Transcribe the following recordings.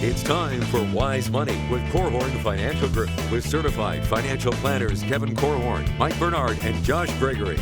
It's time for Wise Money with Korhorn Financial Group with certified financial planners Kevin Korhorn, Mike Bernard, and Josh Gregory.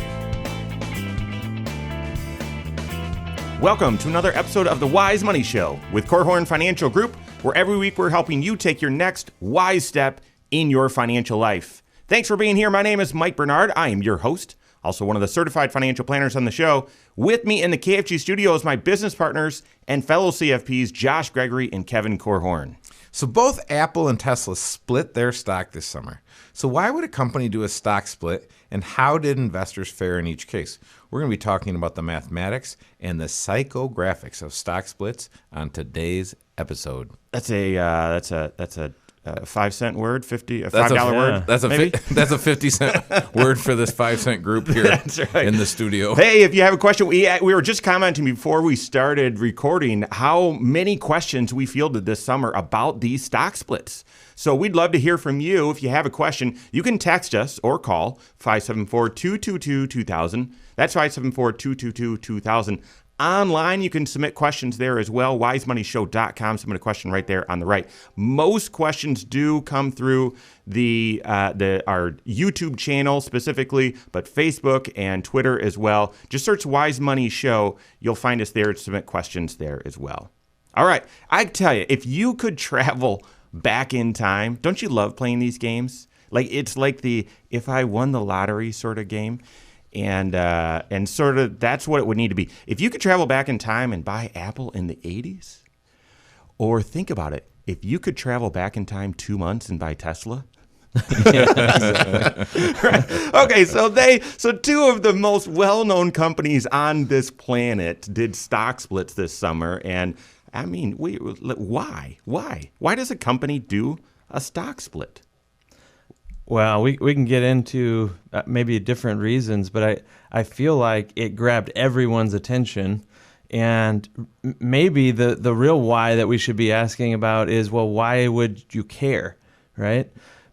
Welcome to another episode of the Wise Money Show with Korhorn Financial Group, where every week we're helping you take your next wise step in your financial life. Thanks for being here. My name is Mike Bernard. I am your host, also one of the certified financial planners on the show. With me in the KFG studio is my business partners and fellow CFPs, Josh Gregory and Kevin Korhorn. So both Apple and Tesla split their stock this summer. So why would a company do a stock split, and how did investors fare in each case? We're going to be talking about the mathematics and the psychographics of stock splits on today's episode. That's a 5-cent word, $5 word. That's a 50-cent word for this 5-cent group here in the studio. Hey, if you have a question, we were just commenting before we started recording how many questions we fielded this summer about these stock splits. So we'd love to hear from you. If you have a question, you can text us or call 574-222-2000. That's 574-222-2000. Online, you can submit questions there as well. wisemoneyshow.com. Submit a question right there on the right. Most questions do come through our YouTube channel specifically, but Facebook and Twitter as well. Just search Wise Money Show. You'll find us there to submit questions there as well. All right. I tell you, if you could travel back in time, don't you love playing these games? It's like the if I won the lottery sort of game. And sort of that's what it would need to be. If you could travel back in time and buy Apple in the 80s, or think about it, if you could travel back in time 2 months and buy Tesla. Right. Okay, so two of the most well-known companies on this planet did stock splits this summer, and I mean, why? Why does a company do a stock split? Well, we can get into maybe different reasons, but I feel like it grabbed everyone's attention, and maybe the real why that we should be asking about is, well, why would you care, right?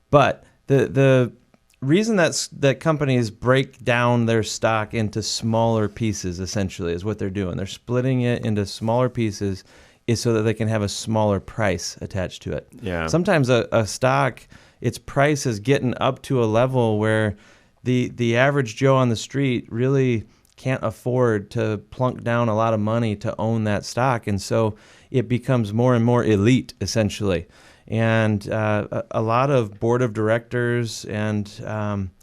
But the reason that companies break down their stock into smaller pieces, essentially, is what they're doing. They're splitting it into smaller pieces is so that they can have a smaller price attached to it. Yeah. Sometimes a stock, its price is getting up to a level where the average Joe on the street really can't afford to plunk down a lot of money to own that stock. And so it becomes more and more elite, essentially. And a lot of board of directors and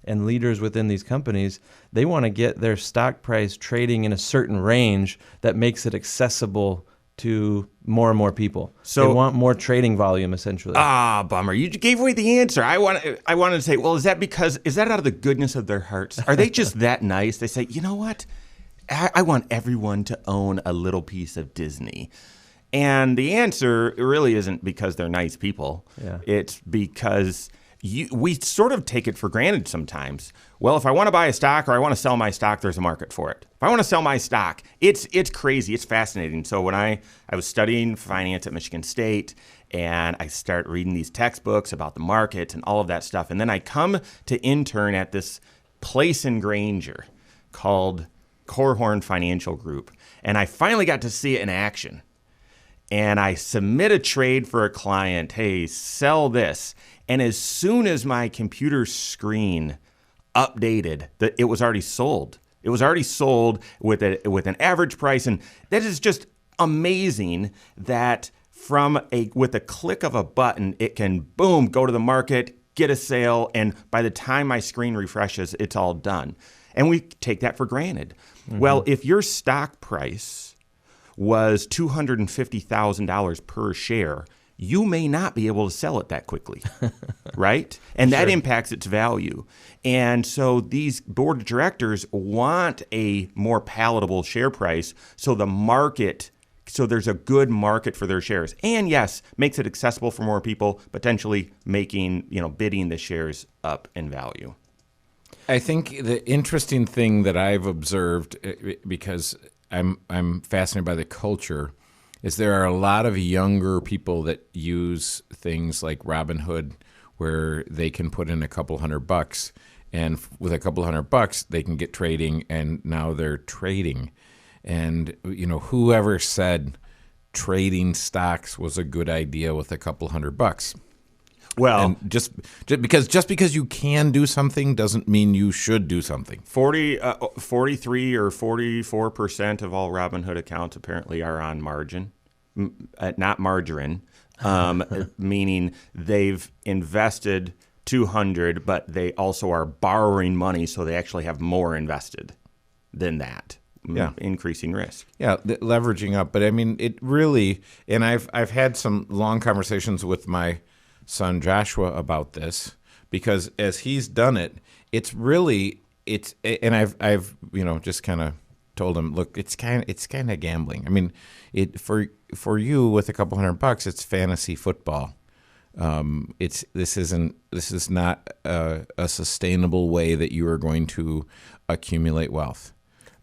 leaders within these companies, they want to get their stock price trading in a certain range that makes it accessible to more and more people. So they want more trading volume, essentially. Bummer. You gave away the answer. I wanted to say, well, is that out of the goodness of their hearts? Are they just that nice? They say, you know what? I want everyone to own a little piece of Disney. And the answer really isn't because they're nice people. Yeah. It's because we sort of take it for granted sometimes. Well, if I want to buy a stock or I want to sell my stock, there's a market for it. If I want to sell my stock, it's crazy. It's fascinating. So when I was studying finance at Michigan State, and I start reading these textbooks about the market and all of that stuff, and then I come to intern at this place in Granger called Korhorn Financial Group, and I finally got to see it in action. And I submit a trade for a client, hey, sell this. And as soon as my computer screen updated, it was already sold. It was already sold with an average price. And that is just amazing that with a click of a button, it can, boom, go to the market, get a sale. And by the time my screen refreshes, it's all done. And we take that for granted. Mm-hmm. Well, if your stock price was $250,000 per share, you may not be able to sell it that quickly, right? And that impacts its value. And so these board of directors want a more palatable share price so there's a good market for their shares. And yes, makes it accessible for more people, potentially bidding the shares up in value. I think the interesting thing that I've observed, because I'm fascinated by the culture, is there are a lot of younger people that use things like Robinhood, where they can put in a couple $100, and with a couple $100 they can get trading, and now they're trading. And whoever said trading stocks was a good idea with a couple $100. Well, And just because you can do something doesn't mean you should do something. 43 or 44% of all Robinhood accounts apparently are on margin, not margarine, meaning they've invested 200, but they also are borrowing money, so they actually have more invested than that. Yeah. Increasing risk. Yeah, leveraging up. But I mean, it really, and I've had some long conversations with my son Joshua about this, because as he's done it, and I've just kind of told him, look, it's kind of gambling. I mean, for you with a couple $100, it's fantasy football. This is not a sustainable way that you are going to accumulate wealth.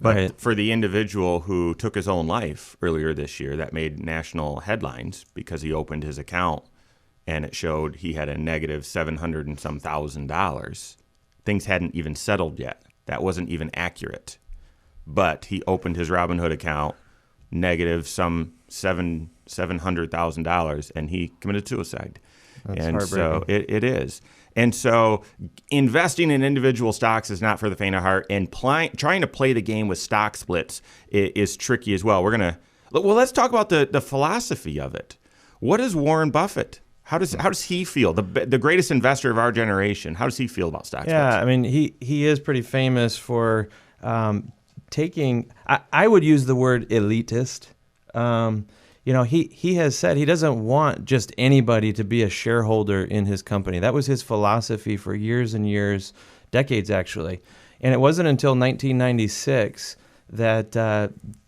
But for the individual who took his own life earlier this year, that made national headlines because he opened his account and it showed he had a negative $700 and some thousand. Things hadn't even settled yet. That wasn't even accurate. But he opened his Robinhood account negative some $700,000 and he committed suicide. That's and heartbreaking. so it is. And so investing in individual stocks is not for the faint of heart, and trying to play the game with stock splits is tricky as well. Let's talk about the philosophy of it. What is Warren Buffett? How does he feel? The greatest investor of our generation. How does he feel about stock splits? Yeah, I mean, he is pretty famous for taking. I would use the word elitist. He has said he doesn't want just anybody to be a shareholder in his company. That was his philosophy for years and years, decades actually. And it wasn't until 1996 that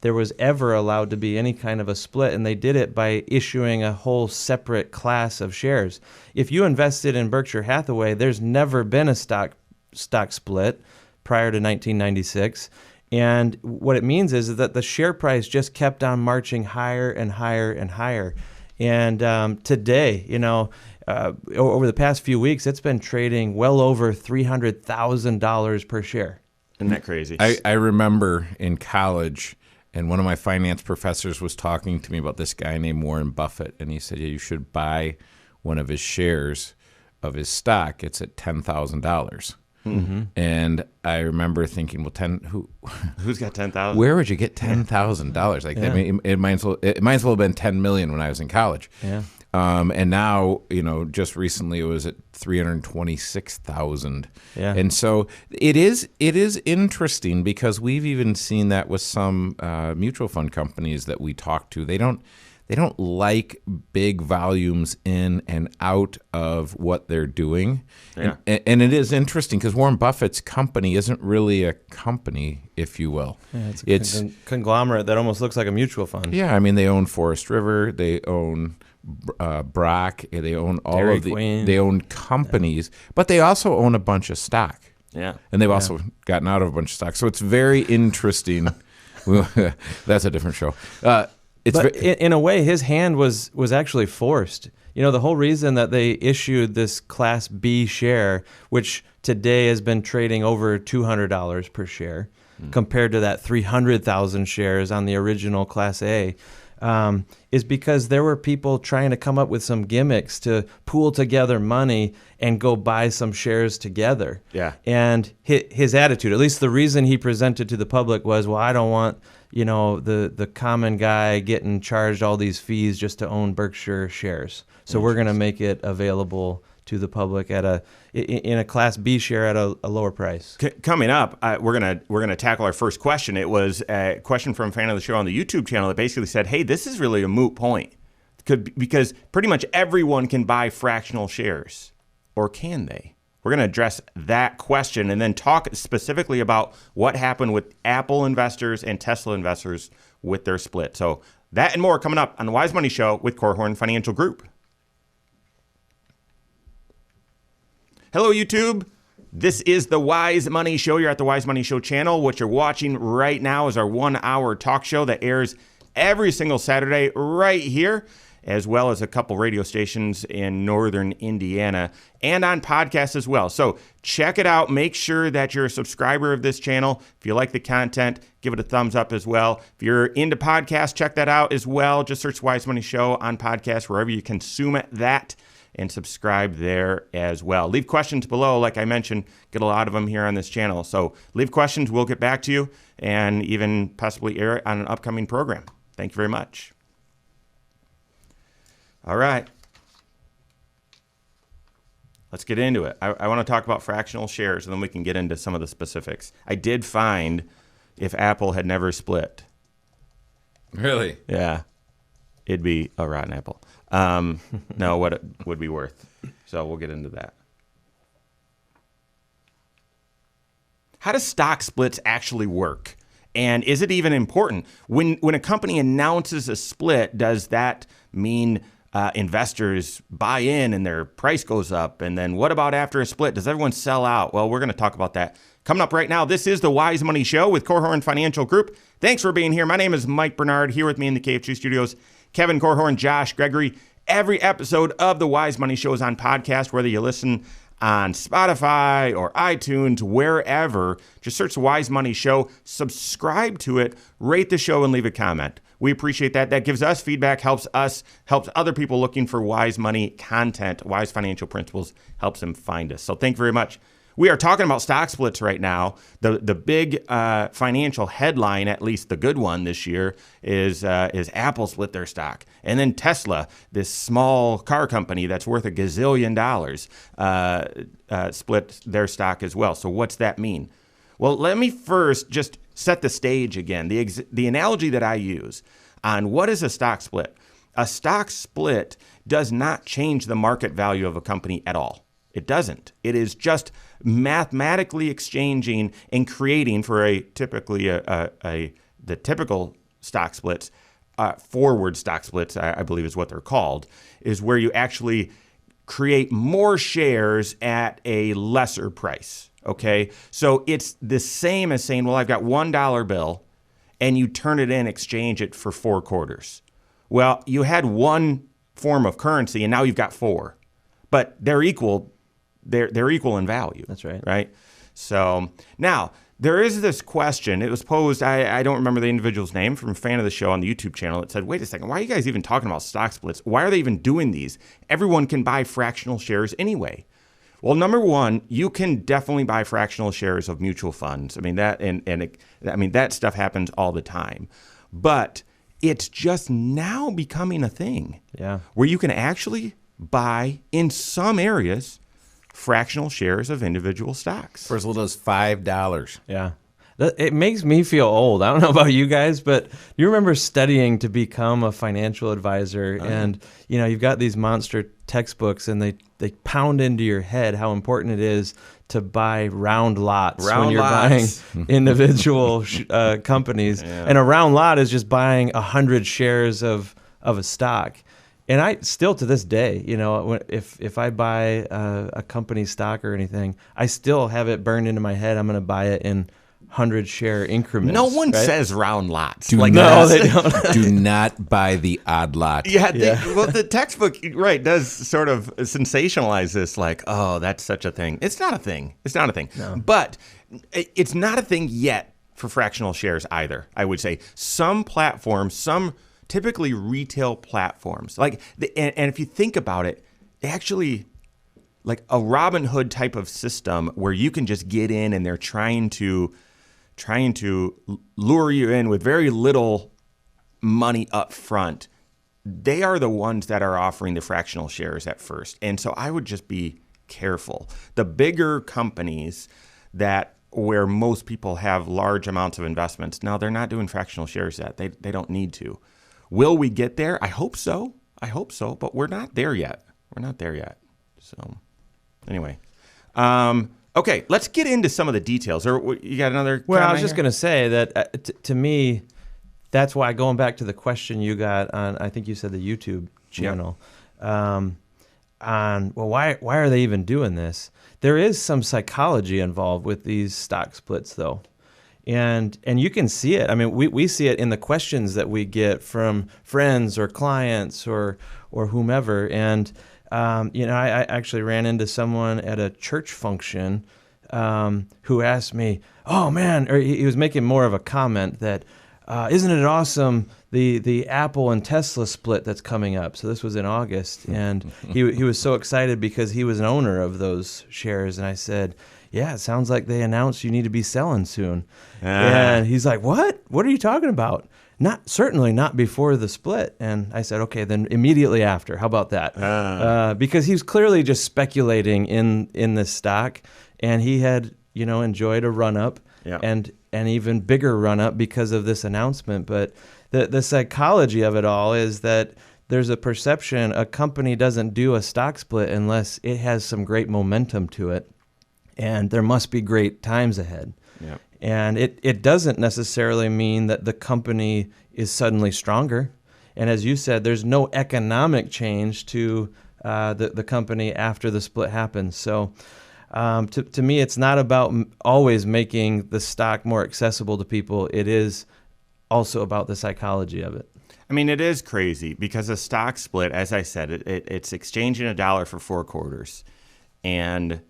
there was ever allowed to be any kind of a split, and they did it by issuing a whole separate class of shares. If you invested in Berkshire Hathaway, there's never been a stock split prior to 1996. And what it means is that the share price just kept on marching higher and higher and higher. And today, over the past few weeks, it's been trading well over $300,000 per share. Isn't that crazy? I remember in college, and one of my finance professors was talking to me about this guy named Warren Buffett, and he said, yeah, you should buy one of his shares of his stock. It's at $10,000. Mm-hmm. And I remember thinking, well, who's got 10,000? Where would you get $10,000? Like, I mean, it might as well have been 10 million when I was in college. Yeah. And now, just recently it was at 326,000. Yeah. And so it is interesting, because we've even seen that with some mutual fund companies that we talk to. They don't like big volumes in and out of what they're doing. Yeah. And it is interesting because Warren Buffett's company isn't really a company, if you will. Yeah, it's a conglomerate that almost looks like a mutual fund. Yeah, I mean, they own Forest River, they own Brock, they own all Dairy of the, Queen. they own companies, but they also own a bunch of stock. Yeah. And they've also gotten out of a bunch of stock. So it's very interesting. That's a different show. In a way, his hand was actually forced. The whole reason that they issued this Class B share, which today has been trading over $200 per share, compared to that 300,000 shares on the original Class A, is because there were people trying to come up with some gimmicks to pool together money and go buy some shares together. Yeah. And his attitude, at least the reason he presented to the public, was, well, I don't want the common guy getting charged all these fees just to own Berkshire shares. So we're going to make it available to the public in a Class B share at a lower price. Coming up, we're gonna tackle our first question. It was a question from a fan of the show on the YouTube channel that basically said, "Hey, this is really a moot point, because pretty much everyone can buy fractional shares, or can they?" We're going to address that question and then talk specifically about what happened with Apple investors and Tesla investors with their split. So that and more coming up on the Wise Money Show with Korhorn Financial Group. Hello, YouTube. This is the Wise Money Show. You're at the Wise Money Show channel. What you're watching right now is our 1-hour talk show that airs every single Saturday right here. as well as a couple radio stations in northern Indiana, and on podcasts as well. So check it out. Make sure that you're a subscriber of this channel. If you like the content, give it a thumbs up as well. If you're into podcasts, check that out as well. Just search Wise Money Show on podcast, wherever you consume it, and subscribe there as well. Leave questions below. Like I mentioned, get a lot of them here on this channel. So leave questions. We'll get back to you and even possibly air it on an upcoming program. Thank you very much. All right. Let's get into it. I want to talk about fractional shares, and then we can get into some of the specifics. I did find if Apple had never split. Really? Yeah. It'd be a rotten apple. No, what it would be worth. So we'll get into that. How does stock splits actually work? And is it even important? When a company announces a split, does that mean investors buy in and their price goes up? And then what about after a split? Does everyone sell out? Well, we're going to talk about that coming up right now. This is the Wise Money Show with Korhorn Financial Group. Thanks for being here. My name is Mike Bernard. Here with me in the KFG studios, Kevin Korhorn, Josh Gregory. Every episode of the Wise Money Show is on podcast, whether you listen on Spotify or iTunes, wherever. Just search the Wise Money Show, subscribe to it, rate the show, and leave a comment. We appreciate that. That gives us feedback, helps other people looking for wise money content, wise financial principles, helps them find us. So thank you very much. We are talking about stock splits right now. The big financial headline, at least the good one this year, is Apple split their stock. And then Tesla, this small car company that's worth $1 gazillion, split their stock as well. So what's that mean? Well, let me first just set the stage again. The analogy that I use on what is a stock split. A stock split does not change the market value of a company at all. It doesn't. It is just mathematically exchanging and creating for the typical stock splits, forward stock splits, I believe is what they're called, is where you actually create more shares at a lesser price. Okay, so it's the same as saying, well, I've got $1 bill, and you turn it in, exchange it for 4 quarters. Well, you had one form of currency, and now you've got 4, but they're equal. They're equal in value. That's right. Right. So now there is this question. It was posed. I don't remember the individual's name, from a fan of the show on the YouTube channel. It said, "Wait a second. Why are you guys even talking about stock splits? Why are they even doing these? Everyone can buy fractional shares anyway." Well, number one, you can definitely buy fractional shares of mutual funds. I mean that stuff happens all the time, but it's just now becoming a thing. Yeah. Where you can actually buy in some areas fractional shares of individual stocks. For as little as $5. Yeah. It makes me feel old. I don't know about you guys, but you remember studying to become a financial advisor, and you've got these monster textbooks, and they pound into your head how important it is to buy round lots when you're buying individual companies. Yeah. And a round lot is just buying 100 shares of a stock. And I still, to this day, if I buy a company stock or anything, I still have it burned into my head. I'm going to buy it in 100-share increments. No one right? says round lots. No, they don't. Do not buy the odd lot. Yeah. Well, the textbook, right, does sort of sensationalize this, like, oh, that's such a thing. It's not a thing. It's not a thing. No. But it's not a thing yet for fractional shares either, I would say. Some platforms, typically retail platforms, and if you think about it, they actually, like a Robinhood type of system where you can just get in and they're trying to lure you in with very little money up front. They are the ones that are offering the fractional shares at first. And so I would just be careful. The bigger companies where most people have large amounts of investments, now they're not doing fractional shares yet. They don't need to. Will we get there? I hope so. But we're not there yet. So anyway. Okay, let's get into some of the details. Or you got another Well, comment I was just going to say that to me, that's why, going back to the question you got on, I think you said the YouTube channel, why are they even doing this? There is some psychology involved with these stock splits, though. And you can see it. I mean, we see it in the questions that we get from friends or clients or whomever. And I actually ran into someone at a church function who asked me, "Oh man," or he was making more of a comment that, "Isn't it awesome the Apple and Tesla split that's coming up?" So this was in August, and he was so excited because he was an owner of those shares. And I said, "Yeah, it sounds like they announced you need to be selling soon." And he's like, "What? What are you talking about?" Certainly not before the split. And I said, "Okay, then immediately after. How about that?" Because he was clearly just speculating in this stock, and he had enjoyed a run up, and even bigger run up because of this announcement. But the psychology of it all is that there's a perception a company doesn't do a stock split unless it has some great momentum to it, and there must be great times ahead. Yeah. And it doesn't necessarily mean that the company is suddenly stronger. And as you said, there's no economic change to the company after the split happens. So to me, it's not about always making the stock more accessible to people. It is also about the psychology of it. I mean, it is crazy because a stock split, as I said, it's exchanging $1 for 4 quarters. And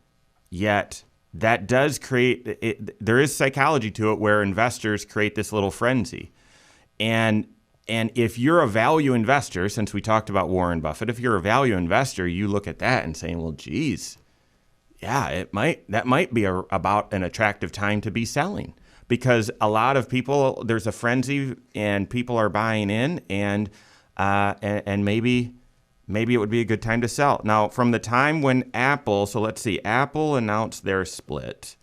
yet that does create, there is psychology to it where investors create this little frenzy. And if you're a value investor, since we talked about Warren Buffett, if you're a value investor, you look at that and saying, well, geez, yeah, that might be about an attractive time to be selling, because a lot of people, there's a frenzy and people are buying in, and maybe it would be a good time to sell. Now, from the time when Apple announced their split,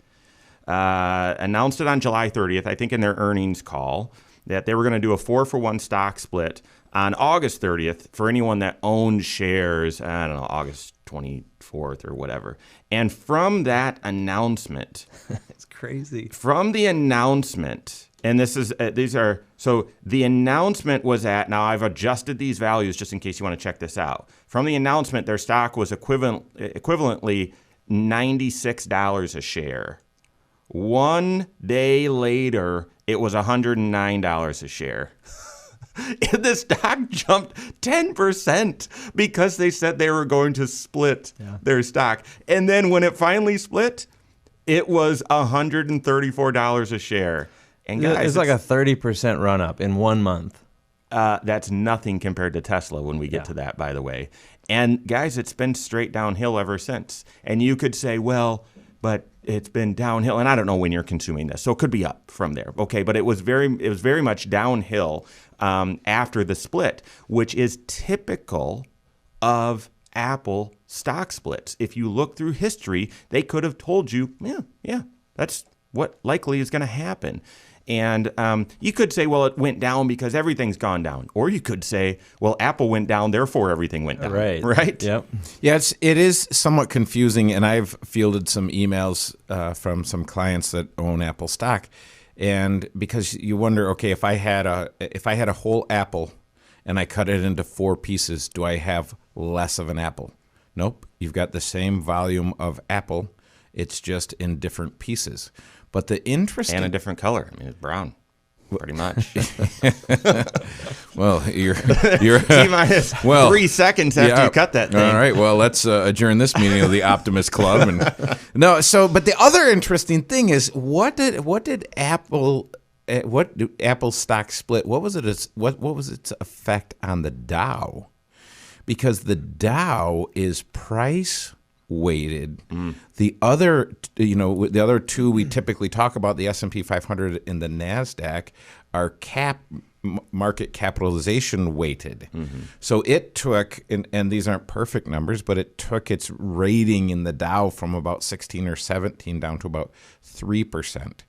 announced it on July 30th, I think in their earnings call, that they were going to do a 4-for-1 stock split on August 30th for anyone that owned shares, I don't know, August 24th or whatever. And from that announcement, it's crazy. From the announcement, and so the announcement was at, now I've adjusted these values just in case you want to check this out. From the announcement, their stock was equivalently $96 a share. 1 day later, it was $109 a share. And the stock jumped 10% because they said they were going to split their stock. And then when it finally split, it was $134 a share. And guys, it's like a 30% run up in 1 month. That's nothing compared to Tesla when we get to that, by the way. And guys, it's been straight downhill ever since. And you could say, well, but it's been downhill, and I don't know when you're consuming this, so it could be up from there. Okay, but it was very much downhill after the split, which is typical of Apple stock splits. If you look through history, they could have told you, yeah, that's what likely is going to happen. And you could say, well, it went down because everything's gone down. Or you could say, well, Apple went down, therefore everything went down. Right? Yep. Yeah, it is somewhat confusing, and I've fielded some emails from some clients that own Apple stock, and because you wonder, okay, if I had a whole apple and I cut it into 4 pieces, do I have less of an apple? Nope. You've got the same volume of apple. It's just in different pieces. But the interesting... And a different color. I mean, it's brown, pretty much. Well, you're T-minus 3 seconds after you cut that thing. All right, well, let's adjourn this meeting of the Optimist Club. But the other interesting thing is, what did Apple stock split? What was its effect on the Dow? Because the Dow is price weighted. The other two we typically talk about, the S&P 500 and the NASDAQ, are market capitalization weighted. So it took, and these aren't perfect numbers, but it took its rating in the Dow from about 16 or 17 down to about 3%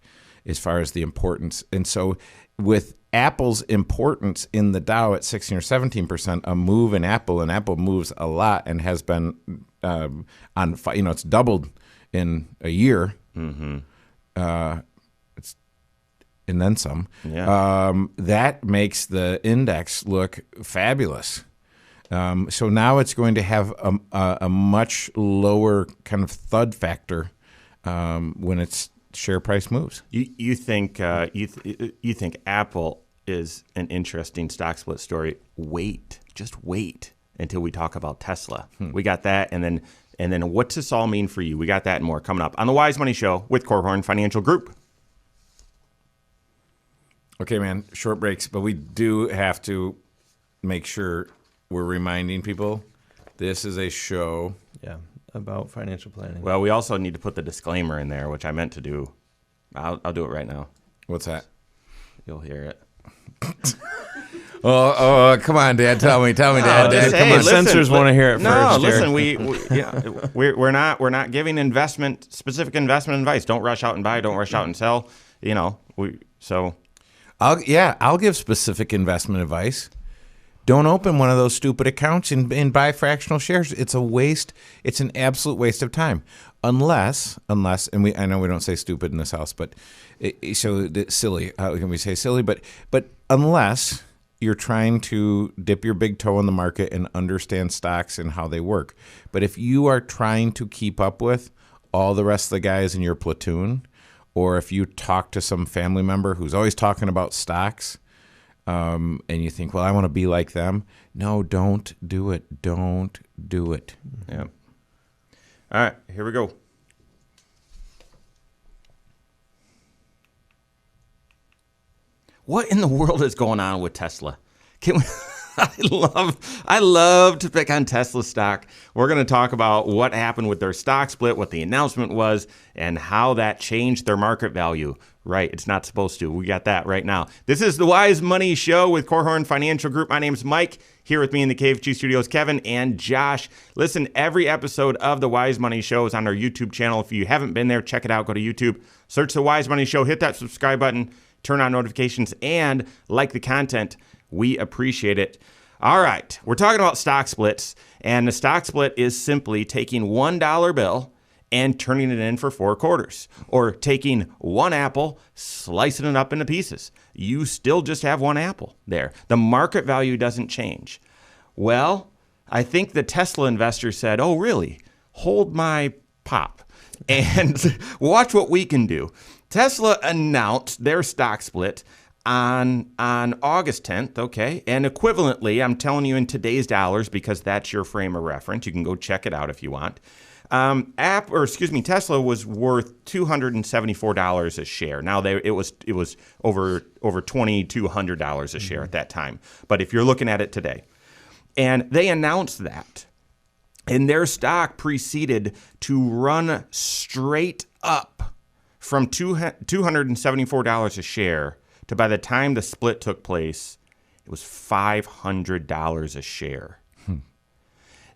as far as the importance. And so with Apple's importance in the Dow at 16 or 17%, a move in Apple, and Apple moves a lot and has been it's doubled in a year. It's and then some. That makes the index look fabulous. So now it's going to have a much lower kind of thud factor when it's share price moves. You think you think Apple is an interesting stock split story? Just wait until we talk about Tesla. We got that, and then what's this all mean for you? We got that and more coming up on the Wise Money Show with Korhorn Financial Group. Okay, man, short breaks, but we do have to make sure we're reminding people this is a show. Yeah, about financial planning. Well, we also need to put the disclaimer in there, which I meant to do. I'll do it right now. What's that? You'll hear it. Oh, come on, Dad. Tell me, Dad. just Come hey, on. listen, Censors want to hear it No, first. listen, we're not giving specific investment advice. Don't rush out and buy. Don't rush out and sell. I'll give specific investment advice. Don't open one of those stupid accounts and buy fractional shares. It's a waste. It's an absolute waste of time. Unless, and I know we don't say stupid in this house, but silly. How can we say silly? But unless you're trying to dip your big toe in the market and understand stocks and how they work. But if you are trying to keep up with all the rest of the guys in your platoon, or if you talk to some family member who's always talking about stocks, and you think, well, I want to be like them. No, don't do it. Don't do it. Yeah. All right, here we go. What in the world is going on with Tesla? I love to pick on Tesla stock. We're going to talk about what happened with their stock split, what the announcement was, and how that changed their market value. Right, it's not supposed to. We got that right now. This is the Wise Money Show with Korhorn Financial Group. My name's Mike. Here with me in the KFG studios, Kevin and Josh. Listen, every episode of the Wise Money Show is on our YouTube channel. If you haven't been there, check it out. Go to YouTube, search the Wise Money Show, hit that subscribe button, turn on notifications, and like the content. We appreciate it. All right, we're talking about stock splits, and the stock split is simply taking $1 bill and turning it in for 4 quarters, or taking one apple, slicing it up into pieces. You still just have one apple there. The market value doesn't change. Well, I think the Tesla investor said, oh, really? Hold my pop and watch what we can do. Tesla announced their stock split on August 10th, okay? And equivalently, I'm telling you in today's dollars because that's your frame of reference. You can go check it out if you want. Tesla was worth $274 a share. Now it was over $2,200 a share at that time. But if you're looking at it today, and they announced that, and their stock proceeded to run straight up from $274 a share to, by the time the split took place, it was $500 a share.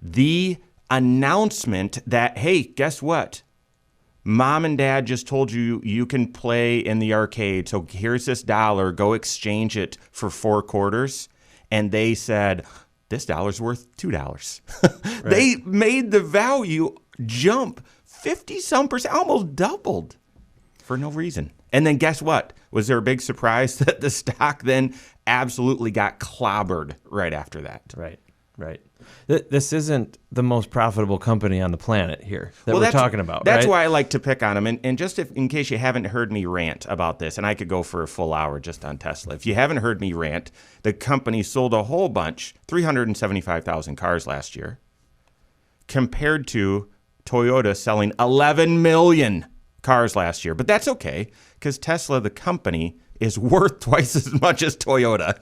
The announcement that, hey, guess what? Mom and Dad just told you you can play in the arcade, so here's this dollar, go exchange it for 4 quarters. And they said, this dollar's worth $2. Right. They made the value jump 50-some%, almost doubled for no reason. And then guess what? Was there a big surprise that the stock then absolutely got clobbered right after that? Right. This isn't the most profitable company on the planet here that we're talking about. That's right? why I like to pick on them. And just in case you haven't heard me rant about this, and I could go for a full hour just on Tesla. If you haven't heard me rant, the company sold a whole bunch, 375,000 cars last year, compared to Toyota selling 11 million cars last year. But that's okay, because Tesla, the company, is worth twice as much as Toyota.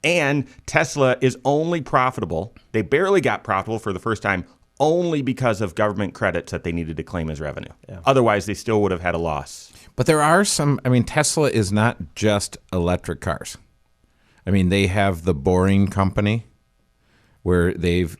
And Tesla is only profitable. They barely got profitable for the first time only because of government credits that they needed to claim as revenue. Yeah. Otherwise, they still would have had a loss. But there are some, Tesla is not just electric cars. They have the Boring Company where they've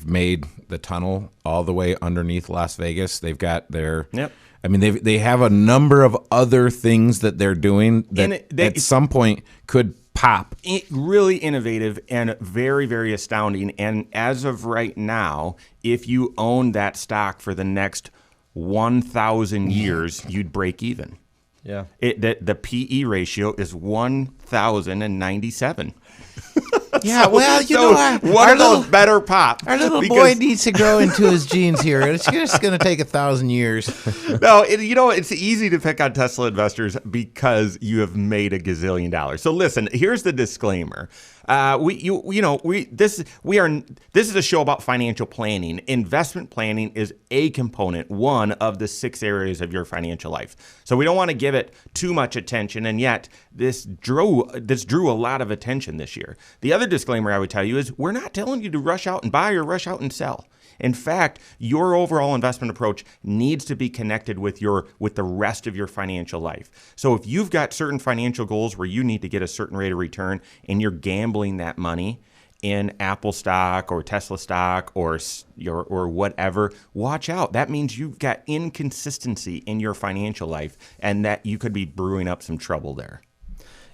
made the tunnel all the way underneath Las Vegas. They've got their... Yep. They have a number of other things that they're doing that at some point could pop. Really innovative and very, very astounding. And as of right now, if you own that stock for the next 1,000 years, you'd break even. Yeah. The PE ratio is 1,097. Yeah, well, you so know, one of those better pop. our little because- boy needs to grow into his genes here. It's just going to take 1,000 years. No, it's easy to pick on Tesla investors because you have made $1 gazillion. So listen, here's the disclaimer. This is a show about financial planning. Investment planning is a component, one of the 6 areas of your financial life. So we don't want to give it too much attention, and yet this drew a lot of attention this year. The other disclaimer I would tell you is we're not telling you to rush out and buy or rush out and sell. In fact, your overall investment approach needs to be connected with the rest of your financial life. So if you've got certain financial goals where you need to get a certain rate of return and you're gambling that money in Apple stock or Tesla stock or whatever, watch out. That means you've got inconsistency in your financial life and that you could be brewing up some trouble there.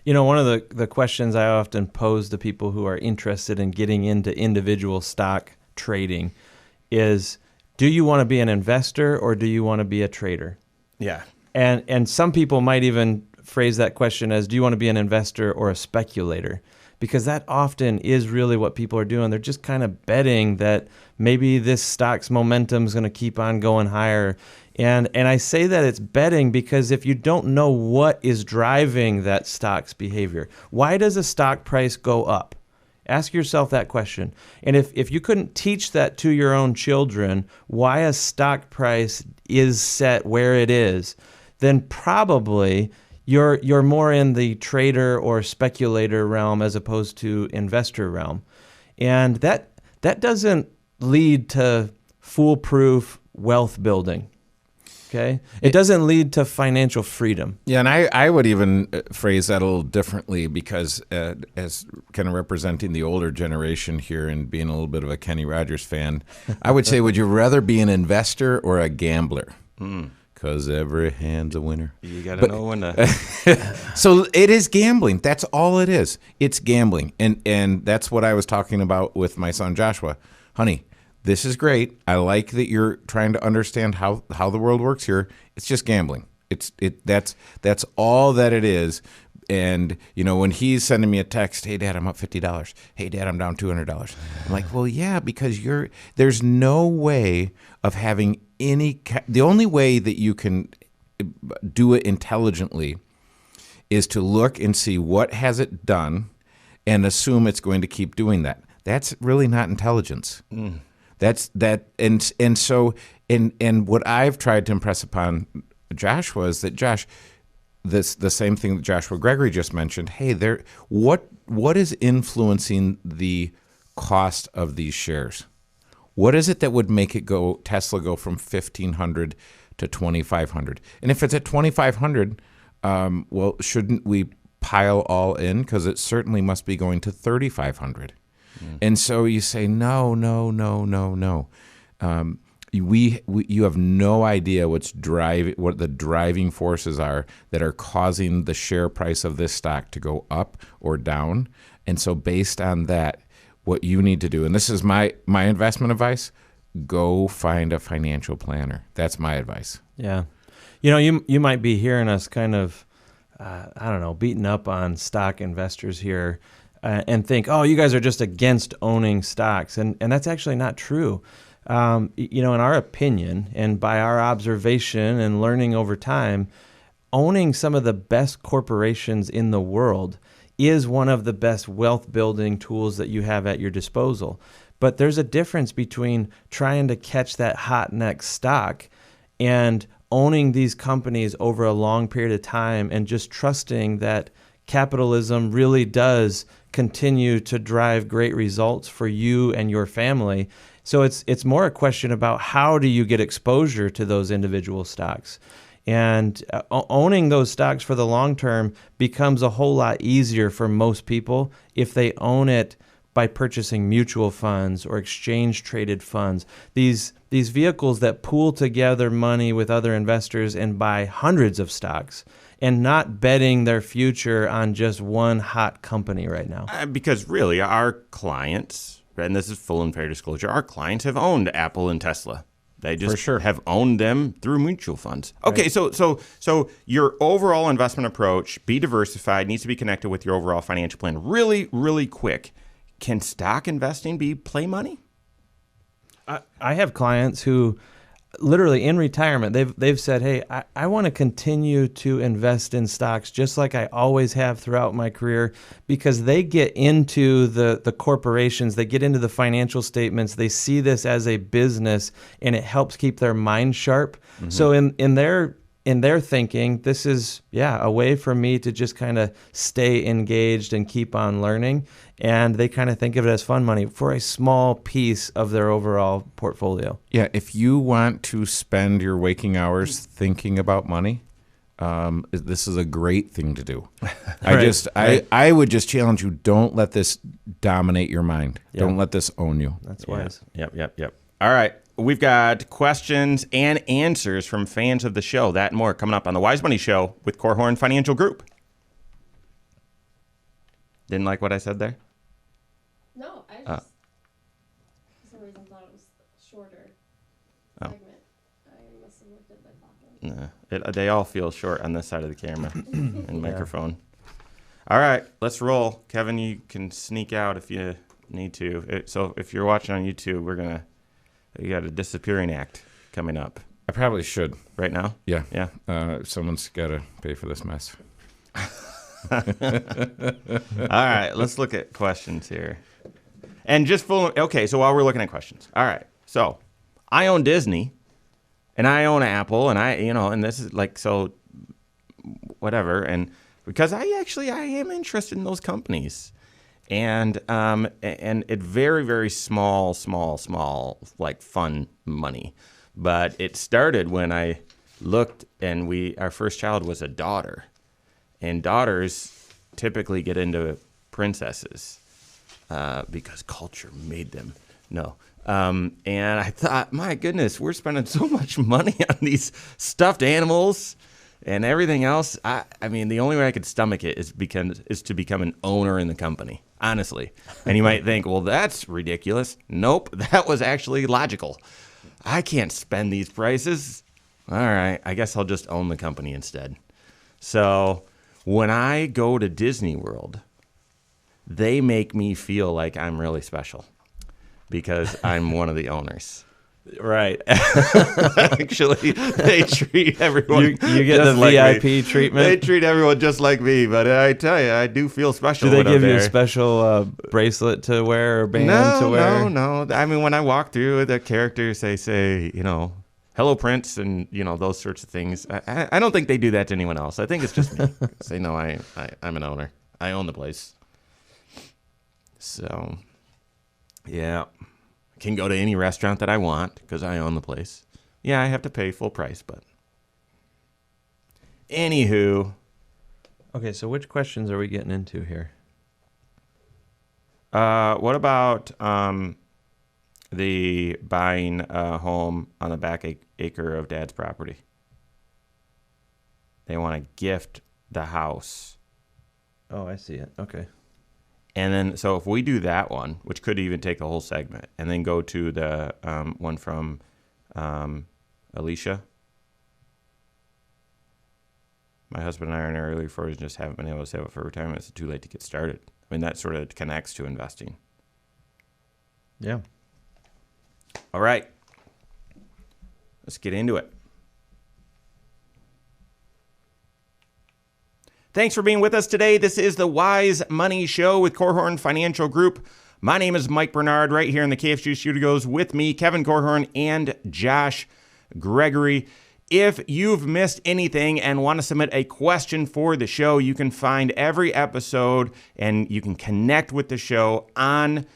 You know, one of the questions I often pose to people who are interested in getting into individual stock trading is, do you want to be an investor or do you want to be a trader? Yeah. And some people might even phrase that question as, do you want to be an investor or a speculator? Because that often is really what people are doing. They're just kind of betting that maybe this stock's momentum is going to keep on going higher. And I say that it's betting because if you don't know what is driving that stock's behavior, why does a stock price go up? Ask yourself that question. And if you couldn't teach that to your own children, why a stock price is set where it is, then probably you're more in the trader or speculator realm as opposed to investor realm. And that doesn't lead to foolproof wealth building. Okay? It doesn't lead to financial freedom. Yeah, and I would even phrase that a little differently because as kind of representing the older generation here and being a little bit of a Kenny Rogers fan, I would say, would you rather be an investor or a gambler? Because every hand's a winner. You got to know when to... So it is gambling. That's all it is. It's gambling. And that's what I was talking about with my son Joshua. Honey, this is great. I like that you're trying to understand how the world works here. It's just gambling. That's all that it is. And, you know, when he's sending me a text, hey, Dad, I'm up $50. Hey, Dad, I'm down $200. I'm like, well, yeah, because there's no way of having the only way that you can do it intelligently is to look and see what has it done and assume it's going to keep doing that. That's really not intelligence. That's that, and so what I've tried to impress upon Joshua is that Josh, the same thing that Joshua Gregory just mentioned. Hey, what is influencing the cost of these shares? What is it that would make Tesla go from 1,500 to 2,500? And if it's at 2,500, well, shouldn't we pile all in? Because it certainly must be going to 3,500. And so you say, no. You have no idea what the driving forces are that are causing the share price of this stock to go up or down. And so based on that, what you need to do, and this is my investment advice, go find a financial planner. That's my advice. Yeah. You know, you might be hearing us kind of, beating up on stock investors here. And think, oh, you guys are just against owning stocks. And that's actually not true. In our opinion and by our observation and learning over time, owning some of the best corporations in the world is one of the best wealth building tools that you have at your disposal. But there's a difference between trying to catch that hot next stock and owning these companies over a long period of time and just trusting that capitalism really does continue to drive great results for you and your family. So it's more a question about how do you get exposure to those individual stocks. And owning those stocks for the long term becomes a whole lot easier for most people if they own it by purchasing mutual funds or exchange traded funds. These vehicles that pool together money with other investors and buy hundreds of stocks and not betting their future on just one hot company right now. Because really, our clients, and this is full and fair disclosure, our clients have owned Apple and Tesla. They just have owned them through mutual funds. Okay, right. So your overall investment approach, be diversified, needs to be connected with your overall financial plan. Really, really quick. can stock investing be play money? I have clients who literally in retirement, they've said, hey, I want to continue to invest in stocks just like I always have throughout my career, because they get into the corporations, they get into the financial statements, they see this as a business, and it helps keep their mind sharp. Mm-hmm. So in their thinking, this is, a way for me to just kind of stay engaged and keep on learning. And they kind of think of it as fun money for a small piece of their overall portfolio. Yeah, if you want to spend your waking hours thinking about money, this is a great thing to do. I would just challenge you, don't let this dominate your mind. Yeah. Don't let this own you. That's wise. Yep. All right. We've got questions and answers from fans of the show. That and more coming up on the Wise Money Show with Korhorn Financial Group. Didn't like what I said there? No, I just, for some reason, thought it was shorter segment. I must have looked at the clock. They all feel short on this side of the camera and microphone. All right, let's roll. Kevin, you can sneak out if you need to. So if you're watching on YouTube, you got a disappearing act coming up. I probably should. Right now? Yeah. Yeah. Someone's got to pay for this mess. All right, let's look at questions here. And so while we're looking at questions. All right. So I own Disney and I own Apple and and this is so whatever. And because I am interested in those companies. And it very, very small, like fun money. But it started when I looked and our first child was a daughter. And daughters typically get into princesses because culture made them. No. And I thought, my goodness, we're spending so much money on these stuffed animals and everything else. I mean, the only way I could stomach it is to become an owner in the company, honestly. And you might think, well, that's ridiculous. Nope, that was actually logical. I can't spend these prices. All right, I guess I'll just own the company instead. So when I go to Disney World, they make me feel like I'm really special because I'm one of the owners. Right. Actually, they treat everyone. You get the VIP treatment. They treat everyone just like me, but I tell you, I do feel special. Do they give you a special bracelet to wear or band to wear? No. I mean, when I walk through, the characters, they say, hello, Prince, and, those sorts of things. I don't think they do that to anyone else. I think it's just me. Say, no, I'm an owner. I own the place. So, yeah. Can go to any restaurant that I want because I own the place. Yeah, I have to pay full price, but anywho. Okay, so which questions are we getting into here? What about the buying a home on the back acre of Dad's property? They want to gift the house. Oh, I see it. Okay. And then, so if we do that one, which could even take the whole segment, and then go to the one from Alicia. My husband and I are in our early 40s and just haven't been able to save up for retirement. It's too late to get started. I mean, that sort of connects to investing. Yeah. All right. Let's get into it. Thanks for being with us today. This is the Wise Money Show with Korhorn Financial Group. My name is Mike Bernard, right here in the KFG Studios with me, Kevin Korhorn, and Josh Gregory. If you've missed anything and want to submit a question for the show, you can find every episode and you can connect with the show online,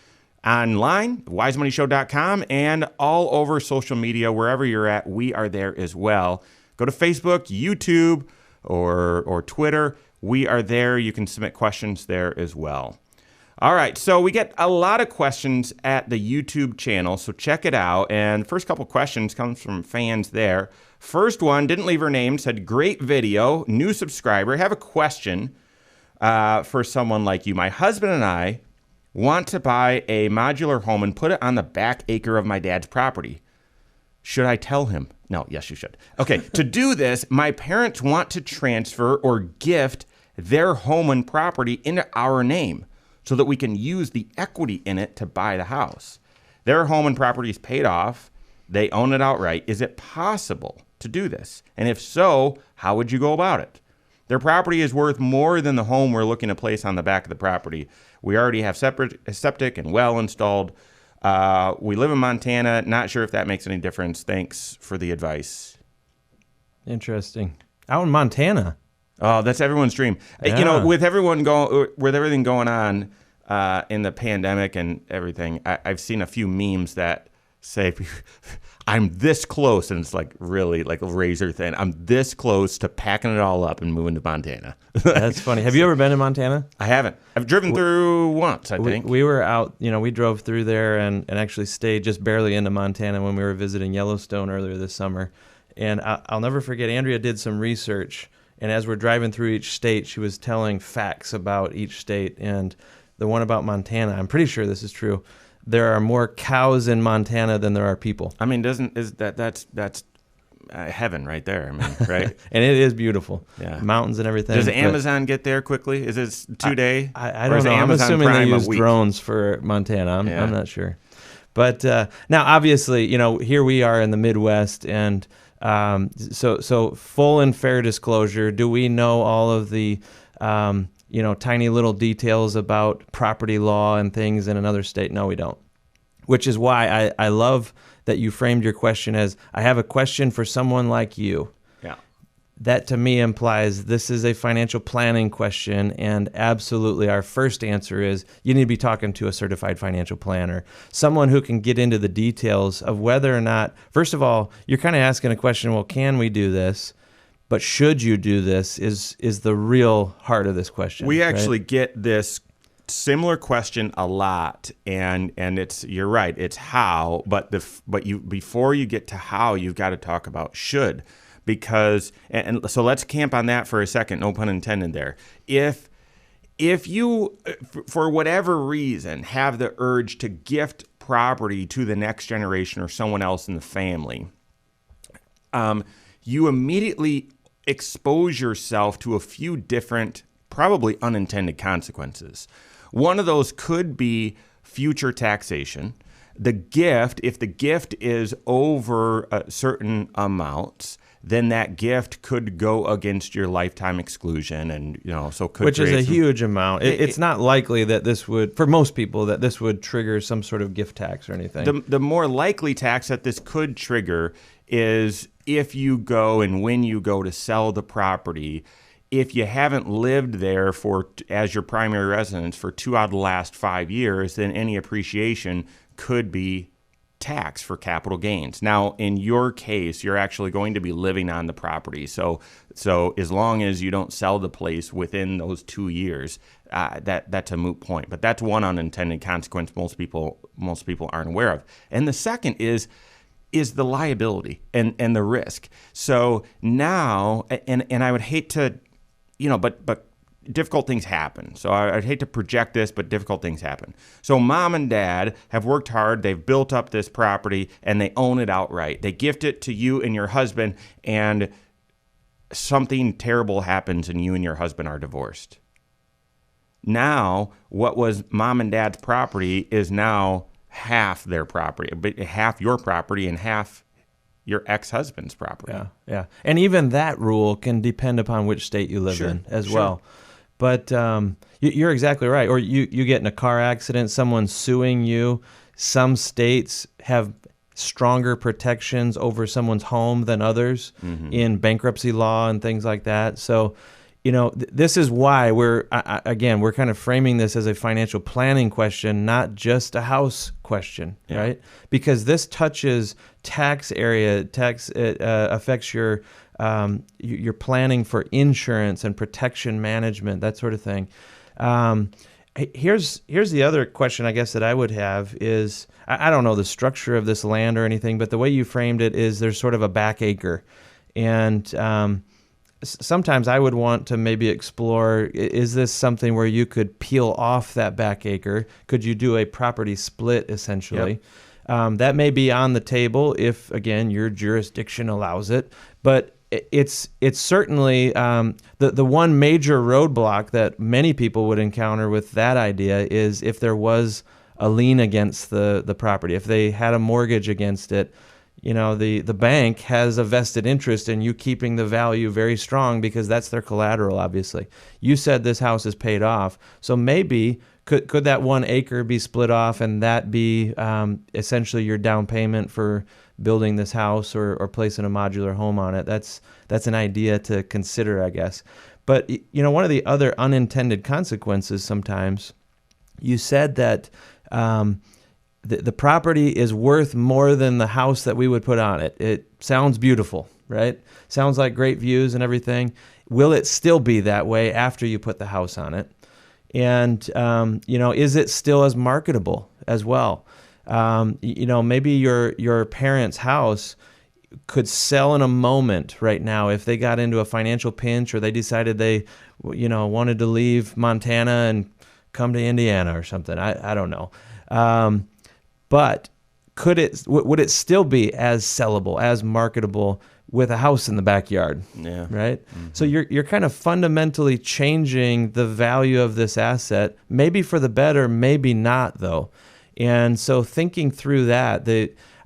wisemoneyshow.com, and all over social media, wherever you're at, we are there as well. Go to Facebook, YouTube, or Twitter. We are there. You can submit questions there as well. All right, so we get a lot of questions at the YouTube channel, so check it out. And the first couple questions comes from fans there. First one, didn't leave her name, said, great video, new subscriber. Have a question for someone like you. My husband and I want to buy a modular home and put it on the back acre of my dad's property. Should I tell him? No, yes, you should. Okay, to do this, my parents want to transfer or gift their home and property into our name. so that we can use the equity in it to buy the house. Their home and property is paid off. They own it outright. Is it possible to do this? And if so, how would you go about it? Their property is worth more than the home we're looking to place on the back of the property. We already have septic and well installed. We live in Montana. Not sure if that makes any difference. Thanks for the advice. Interesting. Out in Montana. Oh, that's everyone's dream. Yeah. You know, with everything going on in the pandemic and everything, I've seen a few memes that say, I'm this close, and it's like really like a razor thin. I'm this close to packing it all up and moving to Montana. That's funny. Have you ever been in Montana? I haven't. I've driven through once, I think. We were out, we drove through there and actually stayed just barely into Montana when we were visiting Yellowstone earlier this summer. And I'll never forget, Andrea did some research, and as we're driving through each state, she was telling facts about each state. And the one about Montana, I'm pretty sure this is true. There are more cows in Montana than there are people. I mean, that's heaven right there? I mean, right? And it is beautiful. Yeah. Mountains and everything. Does Amazon get there quickly? Is it 2 day? I don't know. I'm assuming they use drones for Montana. I'm not sure. But now, obviously, here we are in the Midwest, and so full and fair disclosure, do we know all of the tiny little details about property law and things in another state? No, we don't. Which is why I love that you framed your question as, I have a question for someone like you. Yeah. That to me implies this is a financial planning question, and absolutely our first answer is you need to be talking to a certified financial planner, someone who can get into the details of whether or not, first of all, you're kind of asking a question, well, can we do this? But should you do this is the real heart of this question. We actually get this similar question a lot, and you're right, it's how, but before you get to how, you've got to talk about should, because and so let's camp on that for a second, no pun intended there. If you, for whatever reason, have the urge to gift property to the next generation or someone else in the family, you immediately expose yourself to a few different, probably unintended consequences. One of those could be future taxation. The gift, if the gift is over a certain amount, then that gift could go against your lifetime exclusion, and so could, which is a huge amount. It's not likely that this would, for most people, that this would trigger some sort of gift tax or anything. The more likely tax that this could trigger is if you go and when you go to sell the property, if you haven't lived there as your primary residence for 2 out of the last 5 years, then any appreciation could be taxed for capital gains. Now, in your case, you're actually going to be living on the property. So as long as you don't sell the place within those 2 years, that's a moot point. But that's one unintended consequence most people aren't aware of. And the second is the liability and the risk. So now, and I would hate to, but difficult things happen. So I'd hate to project this, but difficult things happen. So mom and dad have worked hard. They've built up this property, and they own it outright. They gift it to you and your husband, and something terrible happens, and you and your husband are divorced. Now, what was mom and dad's property is now half their property, but half your property and half your ex-husband's property. Yeah. And even that rule can depend upon which state you live in as well. But you're exactly right. Or you get in a car accident, someone's suing you. Some states have stronger protections over someone's home than others in bankruptcy law and things like that. So, this is why we're kind of framing this as a financial planning question, not just a house question, right? Because this touches tax area, it affects your planning for insurance and protection management, that sort of thing. Here's the other question I guess that I would have is, I don't know the structure of this land or anything, but the way you framed it is there's sort of a back acre. And sometimes I would want to maybe explore, is this something where you could peel off that back acre? Could you do a property split, essentially? Yep. That may be on the table if, again, your jurisdiction allows it. But it's certainly the one major roadblock that many people would encounter with that idea is if there was a lien against the property, if they had a mortgage against it. The bank has a vested interest in you keeping the value very strong because that's their collateral, obviously. You said this house is paid off, so maybe could that 1 acre be split off and that be essentially your down payment for building this house or placing a modular home on it? That's an idea to consider, I guess. But one of the other unintended consequences sometimes, you said that the property is worth more than the house that we would put on it. It sounds beautiful, right? Sounds like great views and everything. Will it still be that way after you put the house on it? And, is it still as marketable as well? Maybe your parents' house could sell in a moment right now if they got into a financial pinch or they decided they, wanted to leave Montana and come to Indiana or something. I don't know. But would it still be as sellable, as marketable with a house in the backyard? Yeah. Right? Mm-hmm. So you're kind of fundamentally changing the value of this asset, maybe for the better, maybe not though. And so thinking through that,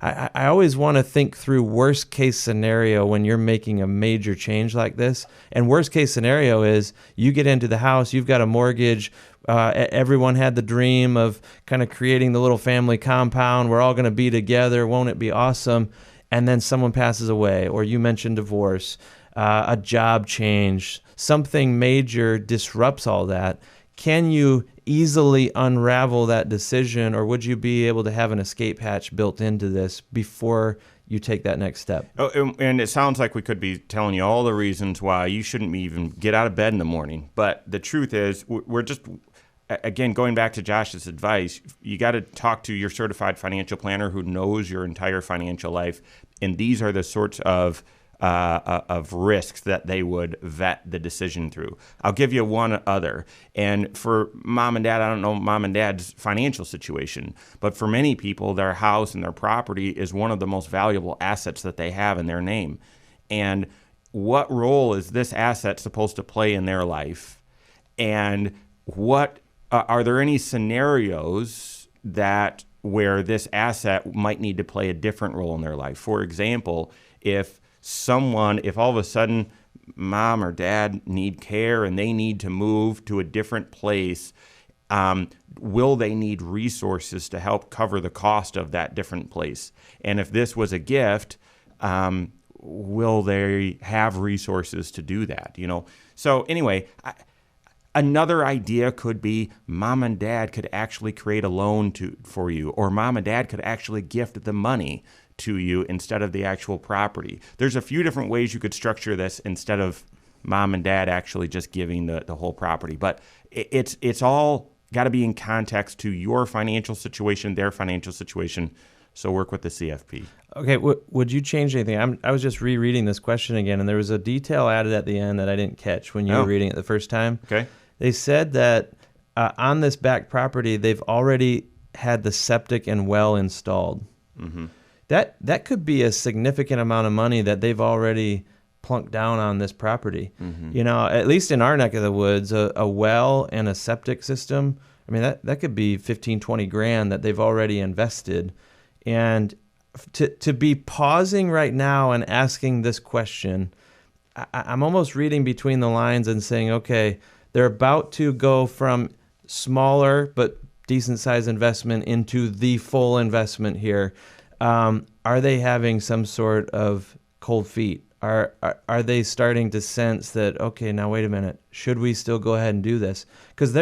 I always want to think through worst case scenario when you're making a major change like this. And worst case scenario is you get into the house, you've got a mortgage. Everyone had the dream of kind of creating the little family compound. We're all going to be together. Won't it be awesome? And then someone passes away, or you mentioned divorce, a job change, something major disrupts all that. Can you easily unravel that decision, or would you be able to have an escape hatch built into this before you take that next step? Oh, and it sounds like we could be telling you all the reasons why you shouldn't even get out of bed in the morning. But the truth is, we're just, again, going back to Josh's advice, you got to talk to your certified financial planner who knows your entire financial life. And these are the sorts of risks that they would vet the decision through. I'll give you one other. And for mom and dad, I don't know mom and dad's financial situation, but for many people, their house and their property is one of the most valuable assets that they have in their name. And what role is this asset supposed to play in their life? And what are there any scenarios that where this asset might need to play a different role in their life? For example, if all of a sudden mom or dad need care and they need to move to a different place, will they need resources to help cover the cost of that different place? And if this was a gift, will they have resources to do that? So anyway, another idea could be mom and dad could actually create a loan for you, or mom and dad could actually gift the money to you instead of the actual property. There's a few different ways you could structure this instead of mom and dad actually just giving the whole property. But it's all got to be in context to your financial situation, their financial situation. So work with the CFP. Okay, would you change anything? I was just rereading this question again, and there was a detail added at the end that I didn't catch when you were reading it the first time. Okay. They said that on this back property, they've already had the septic and well installed. Mm-hmm. That could be a significant amount of money that they've already plunked down on this property. Mm-hmm. At least in our neck of the woods, a well and a septic system, I mean, that could be 15, 20 grand that they've already invested. And to be pausing right now and asking this question, I'm almost reading between the lines and saying, okay, they're about to go from smaller but decent-sized investment into the full investment here. Are they having some sort of cold feet? Are they starting to sense that, okay, now wait a minute, should we still go ahead and do this? Because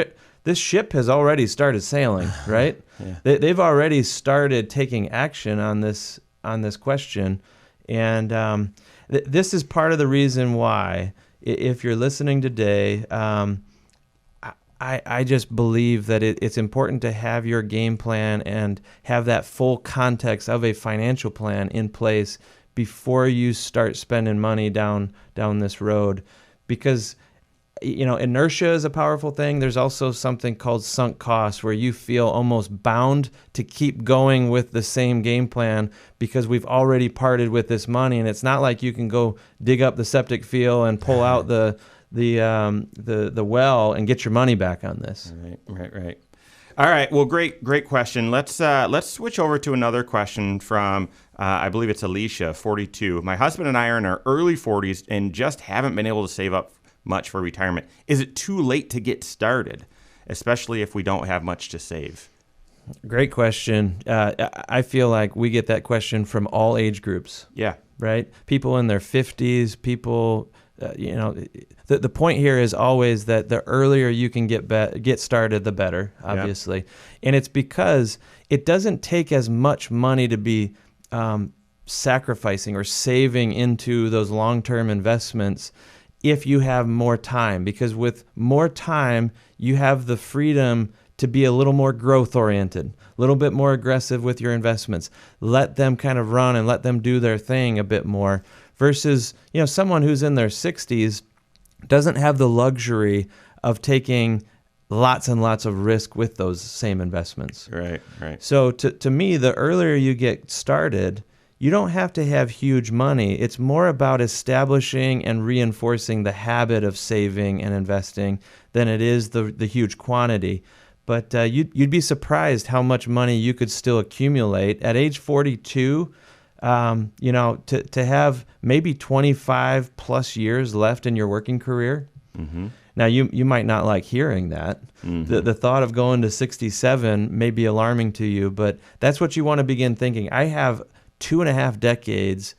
this ship has already started sailing, right? Yeah. They've already started taking action on this question, and this is part of the reason why, if you're listening today, I just believe that it's important to have your game plan and have that full context of a financial plan in place before you start spending money down this road. Because inertia is a powerful thing. There's also something called sunk costs, where you feel almost bound to keep going with the same game plan because we've already parted with this money, and it's not like you can go dig up the septic field and pull out the well and get your money back on this. Right. All right. Well, great question. Let's switch over to another question from I believe it's Alicia, 42. My husband and I are in our early 40s and just haven't been able to save up much for retirement. Is it too late to get started, especially if we don't have much to save? Great question. I feel like we get that question from all age groups. Yeah. Right? People in their 50s, people, the point here is always that the earlier you can get started, the better, obviously. Yeah. And it's because it doesn't take as much money to be sacrificing or saving into those long-term investments if you have more time, because with more time, you have the freedom to be a little more growth-oriented, a little bit more aggressive with your investments. Let them kind of run and let them do their thing a bit more versus, someone who's in their 60s doesn't have the luxury of taking lots and lots of risk with those same investments. Right. So to me, the earlier you get started, you don't have to have huge money. It's more about establishing and reinforcing the habit of saving and investing than it is the huge quantity. But you'd be surprised how much money you could still accumulate at age 42. To have maybe 25 plus years left in your working career. Mm-hmm. Now, you might not like hearing that. Mm-hmm. The thought of going to 67 may be alarming to you, but that's what you want to begin thinking. I have 2.5 decades.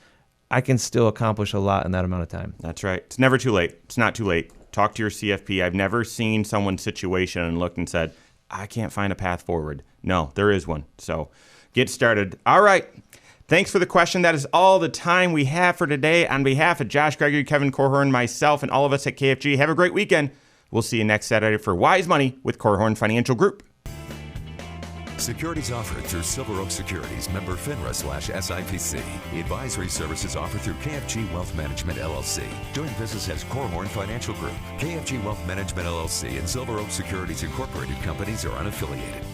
I can still accomplish a lot in that amount of time. That's right. It's never too late. It's not too late. Talk to your CFP. I've never seen someone's situation and looked and said, I can't find a path forward. No, there is one. So get started. All right. Thanks for the question. That is all the time we have for today. On behalf of Josh Gregory, Kevin Korhorn, myself, and all of us at KFG, have a great weekend. We'll see you next Saturday for Wise Money with Korhorn Financial Group. Securities offered through Silver Oak Securities, member FINRA/SIPC. Advisory services offered through KFG Wealth Management, LLC. Doing business as Korhorn Financial Group. KFG Wealth Management, LLC and Silver Oak Securities Incorporated companies are unaffiliated.